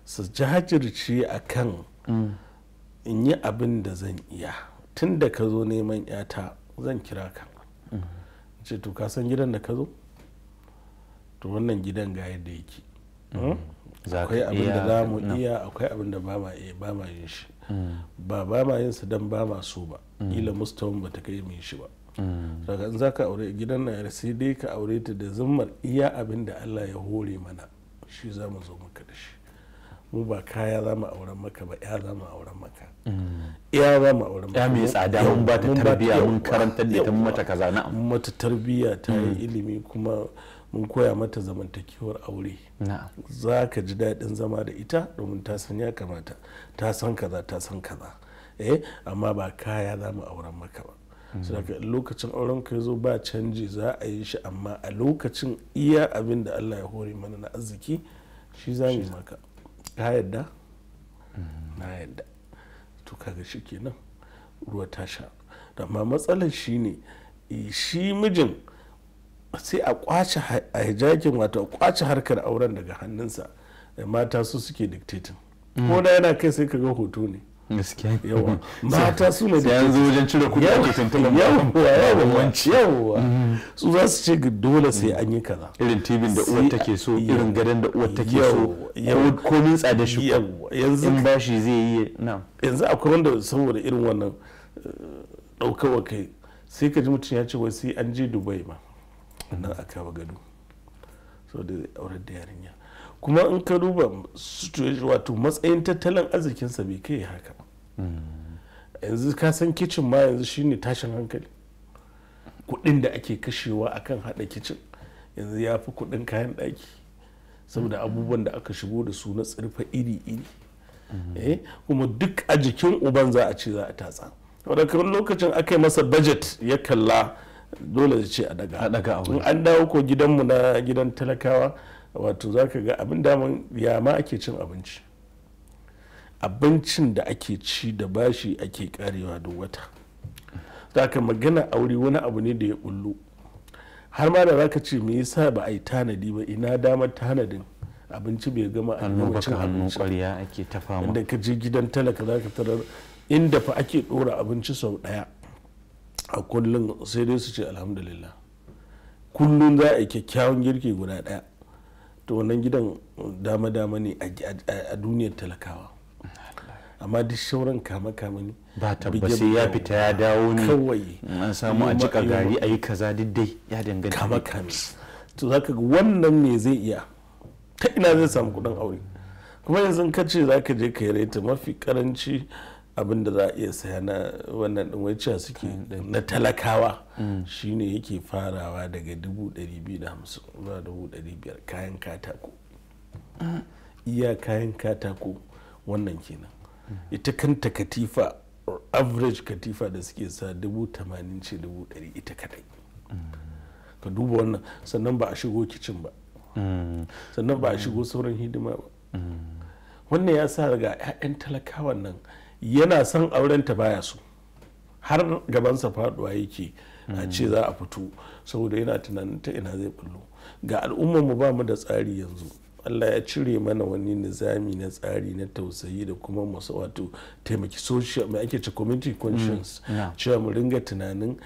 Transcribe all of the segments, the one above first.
su jajirce akan in yi abin da zan iya. Tun da ka zo neman yata zan kira ka ce to ka san gidan da ka zo, to wannan gidan ga yadda yake, akwai abin da za mu iya, akwai abin da ba ma yin shi, ba ma yin su don ba ma so ba, ila mustawan ba ta kai mai shi ba. Daga in za ka aure gidan na sai dai ka aure ta da zummar iya abin da Allah ya hore mana shi za mu zo maka da shi. Mu ba kaya za mu auren maka ba, ya za mu auren maka, ya za mu auren maka, ya mai tsada mun ba ta tarbiyya, mun karantar da ta mata kaza, na'am, mun mata tarbiyya, ta yi ilimi, kuma mun koya mata zamantakewar aure. Za ka ji daɗin zama da ita domin ta san ya kamata, ta san kaza, ta san kaza, amma ba kaya za mu auren maka ba. Saboda lokacin auren ka zo ba canji, za a yi shi, amma a lokacin iya abin da Allah ya hore mana na arziki shi za mu maka. Ka yadda? Na yadda. To kaga shi kenan, ruwa ta sha. Amma matsalar shi ne shi mijin sai a kwace a hijakin, wato a kwace harkar auren daga hannunsa, mata su suke dictating. Ko da yana kai sai kaga hoto ne. Gaskiya. Yawa. Mata su ne da yanzu wajen cire kuɗi ake tuntuɓar yawa su za su ce dole sai an yi kaza. Irin tibin da uwar take so, irin gadon da uwar take so, komin tsada shi, yanzu in bashi zai yi. Yanzu akwai wanda saboda irin wannan ɗaukawa kai sai ka ji mutum ya ce wai sai an je Dubai ma nan a kawo gado saboda aurar da yarinya. Kuma in ka duba wato matsayin tattalin arzikinsa bai kai haka. Yanzu ka san kicin ma yanzu shine tashin hankali. Kudin da ake kashewa akan hada kicin yanzu ya fi kudin kayan daki, saboda abubuwan da aka shigo da su na tsirfa iri-iri. Kuma duk a jikin uban za a ce za a tatsa. Wadda kamar lokacin aka yi masa budget ya kalla, dole ya ce a daga. In an dawo ko gidanmu na gidan talakawa, wato za ka ga abin daman ya ma ake cin abinci, abincin da ake ci da bashi ake karewa duk wata. Za ka magana aure wani abu ne da ya bullo, har ma da za ka ce me yasa ba a yi tanadi ba, ina damar tanadin abinci bai gama a lokacin abinci ƙwarya ake ta fama. Inda ka je gidan talaka za ka tarar inda fa ake ɗora abinci sau ɗaya a kullum sai dai su ce alhamdulillah, kullum za a yi kyakkyawan girki guda ɗaya. To wannan gidan dama-dama ne a duniyar talakawa, amma duk shauran kama-kama ne. Ba tabbasi ya fita ya dawo ne kawai, an samu a jika gari a yi kaza diddai ya danganta kama-kama. To za ka ga wannan me zai iya, ta ina zai samu kudin aure. Kuma yanzu ka ce za ka je ka yi reta mafi karanci abin da za a iya saya na wannan din wacce suke na talakawa shine yake farawa daga 250 zuwa 500 kayan katako. Iya kayan katako wannan kenan. Ita kanta katifa, average katifa da suke sa 80,000 ce 100,000 ita kadai. Ka duba wannan, sannan ba a shigo kicin ba, sannan ba a shigo sauran hidima ba. Wannan ya sa daga 'ya'yan talakawan nan yana son aurenta baya so, har gabansa faduwa yake a ce za a fito, saboda yana tunanin ta ina zai bullo. Ga al'ummar mu ba mu da tsari yanzu, Allah ya cire mana wani nizami na tsari na tausayi da kuma masu wato taimaki social, mai ake ce community conscience, cewa mu ringa tunanin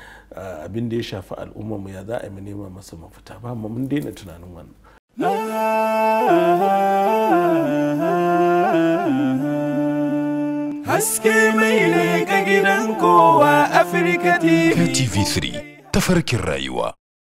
abin da ya shafi al'ummar mu ya za a yi mu nema masa mafita. Ba mu mun daina tunanin wannan. Haske mai leƙa gidan kowa Afirka TV. TV3 tafarkin rayuwa.